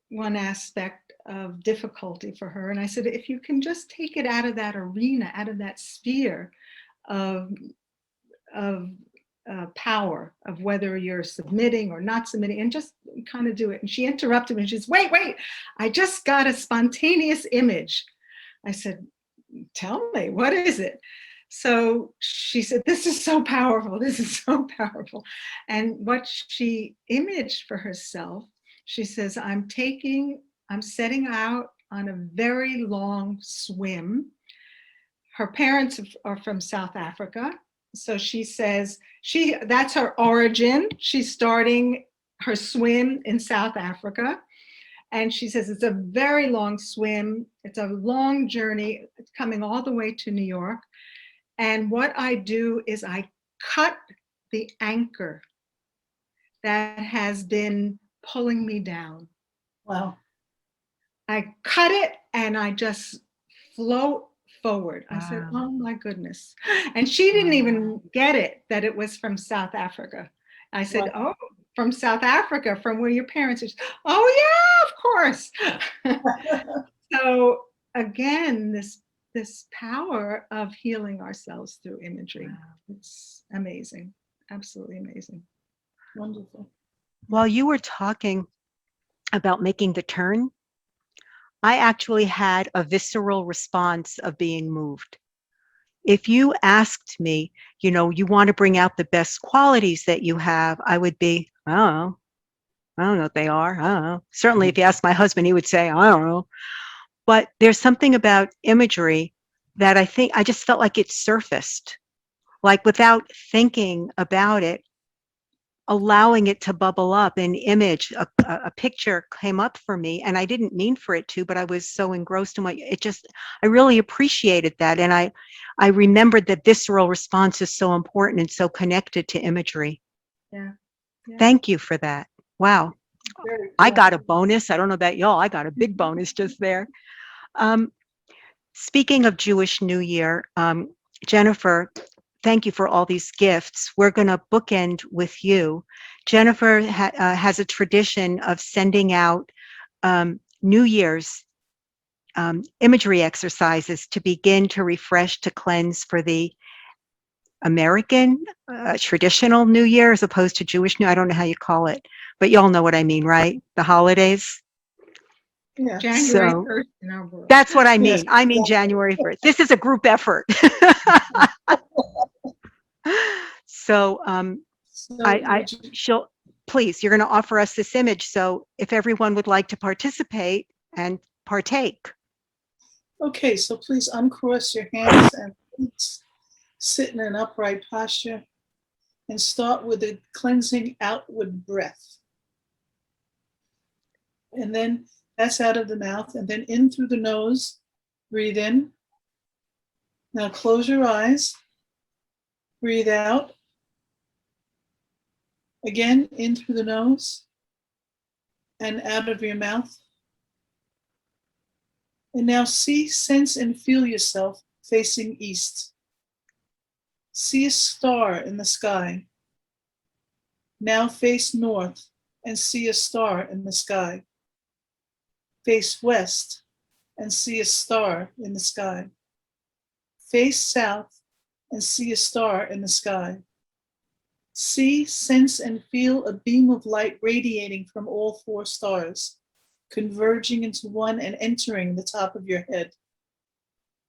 one aspect of difficulty for her. And I said, if you can just take it out of that arena, out of that sphere of power, of whether you're submitting or not submitting, and just kind of do it. And she interrupted me and she says, wait, I just got a spontaneous image. I said, tell me, what is it? So she said, this is so powerful. This is so powerful. And what she imaged for herself, she says, I'm setting out on a very long swim. Her parents are from South Africa. So she says, that's her origin. She's starting her swim in South Africa. And she says, it's a very long swim. It's a long journey. It's coming all the way to New York. And what I do is I cut the anchor that has been pulling me down. Wow. I cut it and I just float forward. I said, oh my goodness. And she didn't even get it that it was from South Africa. I said, oh, from South Africa, from where your parents are. Oh yeah, of course. So again, this power of healing ourselves through imagery. It's amazing. Absolutely amazing. Wonderful. While you were talking about making the turn, I actually had a visceral response of being moved. If you asked me, you want to bring out the best qualities that you have, I would be, oh, I don't know what they are. I don't know. Certainly if you ask my husband, he would say, I don't know. But there's something about imagery that I just felt like it surfaced, like without thinking about it, allowing it to bubble up. An image, a picture came up for me, and I didn't mean for it to, but I was so engrossed in I really appreciated that. And I remembered that visceral response is so important and so connected to imagery. Yeah. Thank you for that. Wow. Very I cool. got a bonus. I don't know about y'all. I got a big bonus just there. Speaking of Jewish New Year, Jennifer, thank you for all these gifts. We're going to bookend with you. Jennifer has a tradition of sending out New Year's imagery exercises to begin to refresh, to cleanse for the American traditional New Year as opposed to Jewish New. I don't know how you call it, but y'all know what I mean, right? The holidays. Yeah. January So 1st in our world. that's what I mean. Yes. I mean January 1st. This is a group effort. So So please, you're going to offer us this image. So if everyone would like to participate and partake. okay, so please uncross your hands and feet, sit in an upright posture, and start with a cleansing outward breath. And then that's out of the mouth, and then in through the nose, breathe in. Now close your eyes, breathe out. Again, in through the nose and out of your mouth. And now see, sense, and feel yourself facing east. See a star in the sky. Now face north and see a star in the sky. Face west and see a star in the sky. Face south and see a star in the sky. See, sense, and feel a beam of light radiating from all four stars, converging into one and entering the top of your head.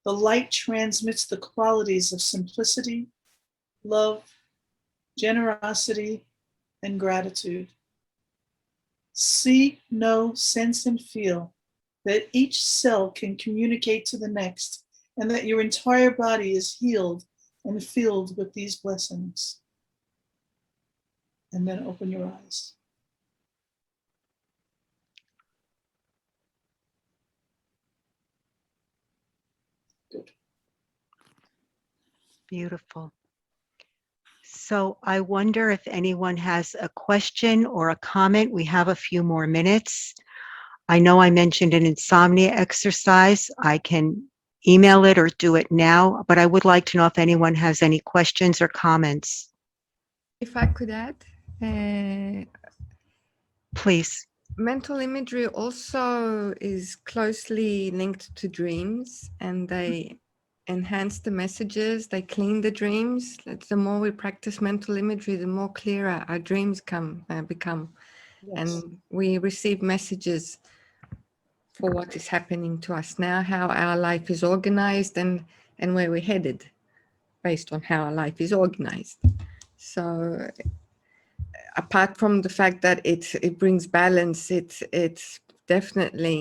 The light transmits the qualities of simplicity, love, generosity, and gratitude. See, know, sense, and feel that each cell can communicate to the next, and that your entire body is healed and filled with these blessings. And then open your eyes. Good. Beautiful. So I wonder if anyone has a question or a comment. We have a few more minutes. I know I mentioned an insomnia exercise. I can email it or do it now, but I would like to know if anyone has any questions or comments. If I could add, Please. mental imagery also is closely linked to dreams, and they enhance the messages, they clean the dreams. The more we practice mental imagery, the more clearer our dreams become. Yes. And we receive messages for what is happening to us now, how our life is organized, and where we're headed. based on how our life is organized. So apart from the fact that it brings balance, it definitely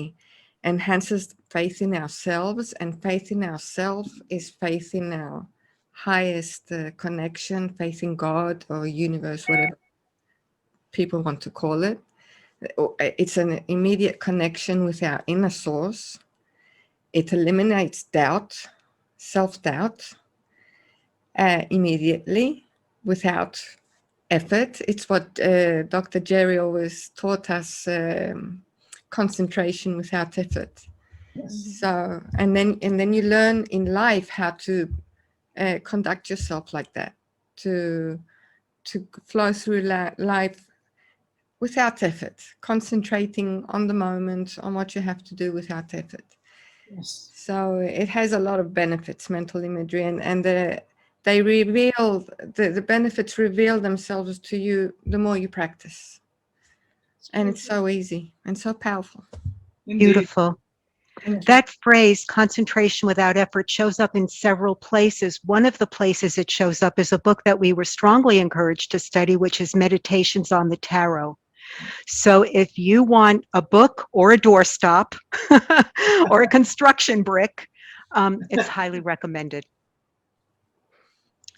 enhances faith in ourselves, and faith in ourselves is faith in our highest connection, faith in God or universe, whatever people want to call it. It's an immediate connection with our inner source. It eliminates doubt, self-doubt, immediately without effort. It's what Dr. Jerry always taught us, concentration without effort. Yes. So, and then you learn in life how to conduct yourself like that, to flow through life without effort, concentrating on the moment, on what you have to do without effort. Yes. So it has a lot of benefits, mental imagery, and they reveal, the benefits reveal themselves to you the more you practice. And it's so easy and so powerful. Indeed. Beautiful. Thank you. That phrase, concentration without effort, shows up in several places. One of the places it shows up is a book that we were strongly encouraged to study, which is Meditations on the Tarot. So if you want a book or a doorstop or a construction brick, it's highly recommended.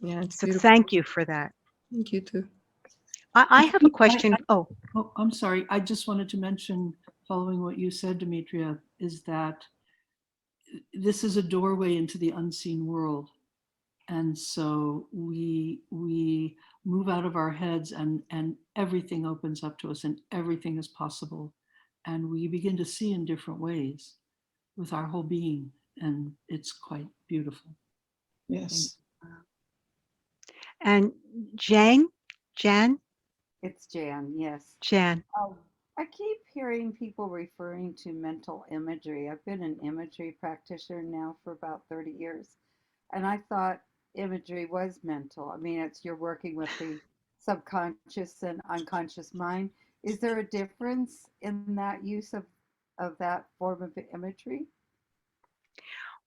Yeah, it's So beautiful. thank you for that. Thank you too. I have a question. Oh, Oh, I'm sorry. I just wanted to mention, following what you said, Demetria, is that this is a doorway into the unseen world. And so we move out of our heads, and everything opens up to us, and everything is possible. And we begin to see in different ways with our whole being. And it's quite beautiful. Yes. and Jan, It's Jan, yes. Jan. I keep hearing people referring to mental imagery. I've been an imagery practitioner now for about 30 years, and I thought imagery was mental. I mean, it's you're working with the subconscious and unconscious mind. Is there a difference in that use of that form of imagery?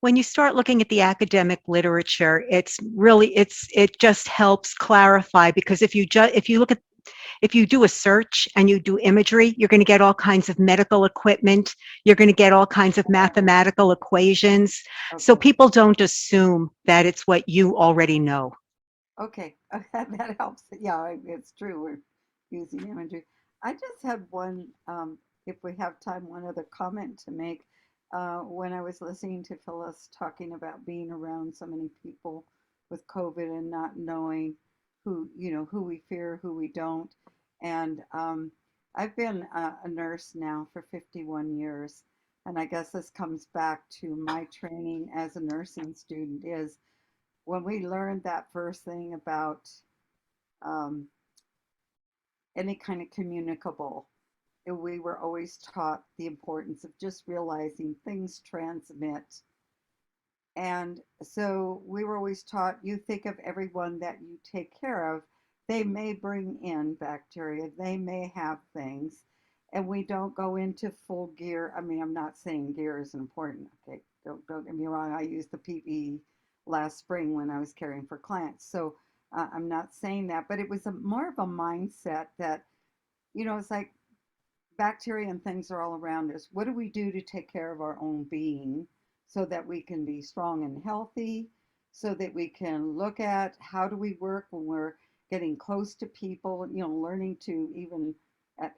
When you start looking at the academic literature, it just helps clarify, because if you do a search and you do imagery, you're going to get all kinds of medical equipment. You're going to get all kinds of mathematical equations. So Okay. people don't assume that it's what you already know. Okay, that helps. Yeah, it's true. We're using imagery. I just had one, if we have time, one other comment to make. When I was listening to Phyllis talking about being around so many people with COVID and not knowing who we fear, who we don't. And I've been a nurse now for 51 years. And I guess this comes back to my training as a nursing student is when we learned that first thing about um, any kind of communicable, we were always taught the importance of just realizing things transmit. And so we were always taught, you think of everyone that you take care of, they may bring in bacteria, they may have things, and we don't go into full gear. I mean, I'm not saying gear is important. Okay, don't get me wrong. I used the PPE last spring when I was caring for clients. So I'm not saying that, but it was more of a mindset that, it's like bacteria and things are all around us. What do we do to take care of our own being so that we can be strong and healthy, so that we can look at how do we work when we're getting close to people, learning to even,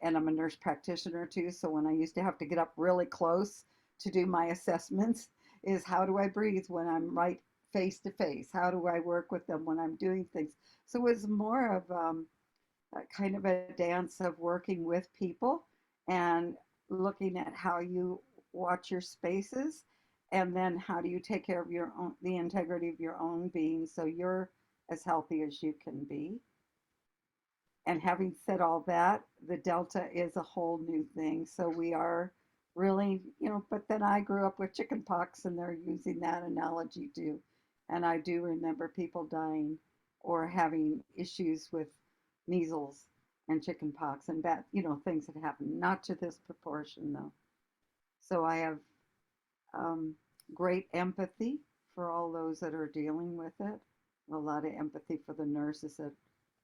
and I'm a nurse practitioner too, so when I used to have to get up really close to do my assessments, is how do I breathe when I'm right face to face? How do I work with them when I'm doing things? So it's more of kind of a dance of working with people and looking at how you watch your spaces, and then how do you take care of your own, the integrity of your own being, so you're as healthy as you can be. And having said all that, the Delta is a whole new thing. So we are really, but then I grew up with chicken pox and they're using that analogy too. And I do remember people dying or having issues with measles and chicken pox and bad, things that happen, not to this proportion though. So I have great empathy for all those that are dealing with it. a lot of empathy for the nurses. That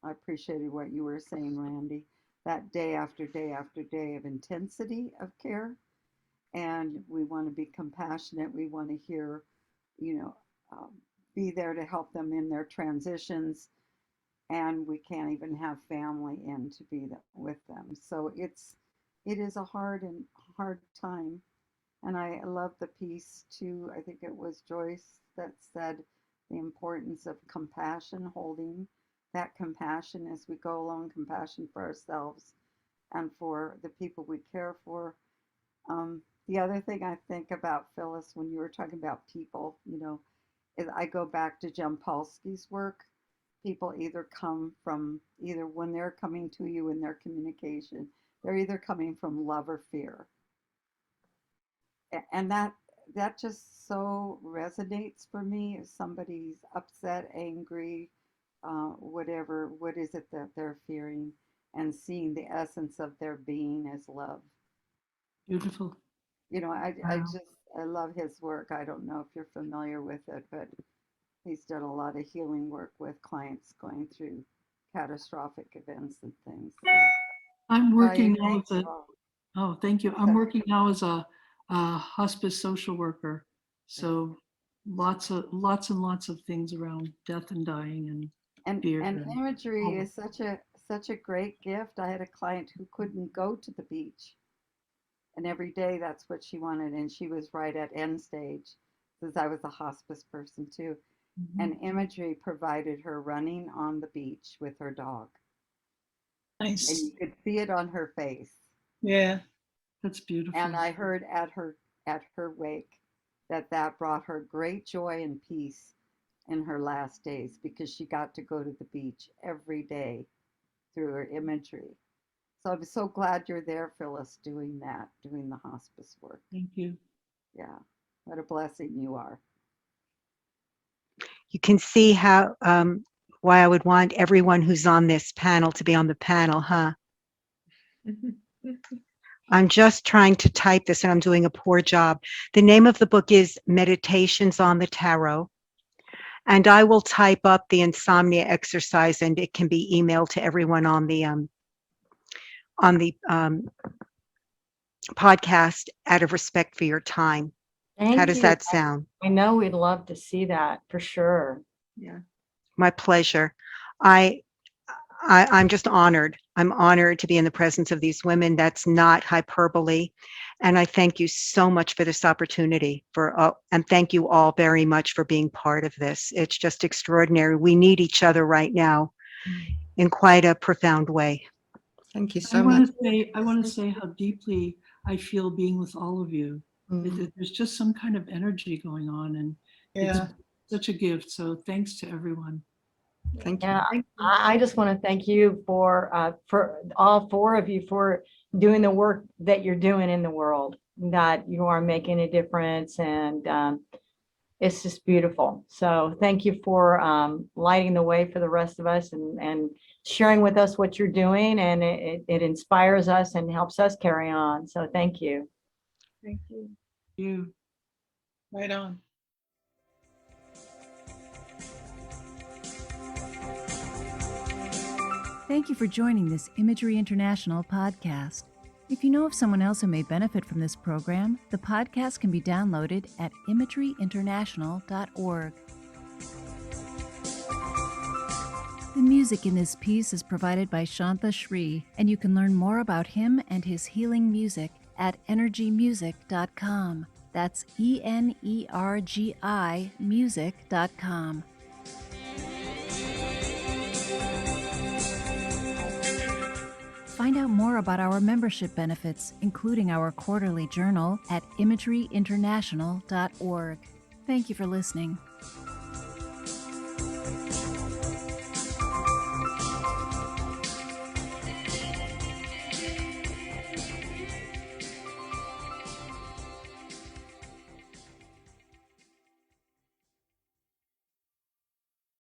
I appreciated what you were saying, Randy. That day after day after day of intensity of care, and we want to be compassionate. We want to hear, you know, be there to help them in their transitions, and we can't even have family in to be with them. So it is a hard time. And I love the piece too. I think it was Joyce that said the importance of compassion, holding that compassion as we go along, compassion for ourselves and for the people we care for. The other thing I think about, Phyllis, when you were talking about people, you know, is I go back to Jampolsky's work. People either come from, either when they're coming to you in their communication, they're either coming from love or fear. And that just so resonates for me. If somebody's upset, angry, whatever, what is it that they're fearing, and seeing the essence of their being as love. Beautiful. You know, I Wow. I love his work. I don't know if you're familiar with it, but he's done a lot of healing work with clients going through catastrophic events and things. So, I'm working Diane, now thank as you a, all. oh, thank you. I'm So, working now as a hospice social worker. So lots and lots of things around death and dying and fear and and imagery all. is such a great gift. I had a client who couldn't go to the beach, and every day that's what she wanted, and she was right at end stage, because I was a hospice person too. Mhm. And imagery provided her running on the beach with her dog, and Nice. you could see it on her face. Yeah. That's And beautiful. I heard at her wake that that brought her great joy and peace in her last days, because she got to go to the beach every day through her imagery. So I'm so glad you're there, Phyllis, doing that, doing the hospice work. Thank you. Yeah, what a blessing you are. You can see how why I would want everyone who's on this panel to be on the panel, huh? I'm just trying to type this and I'm doing a poor job. The name of the book is Meditations on the Tarot. And I will type up the insomnia exercise and it can be emailed to everyone on the podcast out of respect for your time. How Thank does you. that sound? I know we'd love to see that for sure. Yeah. My pleasure. I'm just honored. I'm honored to be in the presence of these women. That's not hyperbole. And I thank you so much for this opportunity and thank you all very much for being part of this. It's just extraordinary. We need each other right now in quite a profound way. Thank you I so much. want to say how deeply I feel being with all of you. Mm. There's just some kind of energy going on, and it's Yeah. such a gift. So thanks to everyone. Thank you. Yeah, I just want to thank you for all four of you for doing the work that you're doing in the world, that you are making a difference, and it's just beautiful. So thank you for lighting the way for the rest of us, and sharing with us what you're doing, and it inspires us and helps us carry on. So thank you. Thank you. You. Right on. Thank you for joining this Imagery International podcast. If you know of someone else who may benefit from this program, the podcast can be downloaded at imageryinternational.org. The music in this piece is provided by Shantha Shri, and you can learn more about him and his healing music at energymusic.com. That's ENERGI music.com. Find out more about our membership benefits, including our quarterly journal, at imageryinternational.org. Thank you for listening.